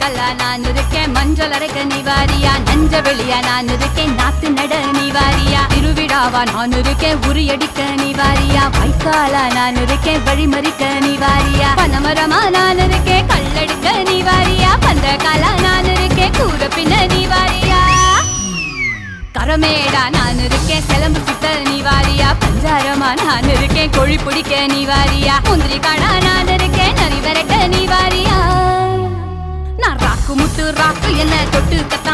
கல்லா நான் இருக்கேன், மஞ்சள் அரைக்க நீ வாரியா, நஞ்ச வெளியா நான் இருக்கேன், நாத்து நட நீ வாரியா, திருவிழாவா நான் இருக்கேன், உரியடிக்க நீ வாரியா, வைக்காலா நான் இருக்கேன், வழிமறிக்க நீ வாரியா, பனமரமா நான் இருக்கேன், கல்லடிக்க நீ வாரியா, பந்த காலா நான் இருக்கேன், கூற பின்ன நீ வாரியா, கரமேடா நான் இருக்கேன், சிலம்பு சுத்த நீ வாரியா, பஞ்சாரமா நான் இருக்கேன், கொழி பிடிக்க நீ வாரியா, முந்திரி காடா நான் இருக்கேன், நரி விரட்ட நீ வாரியா, நான் ராக்கு முட்டு ராக்கு என்ன தொட்டு கத்தா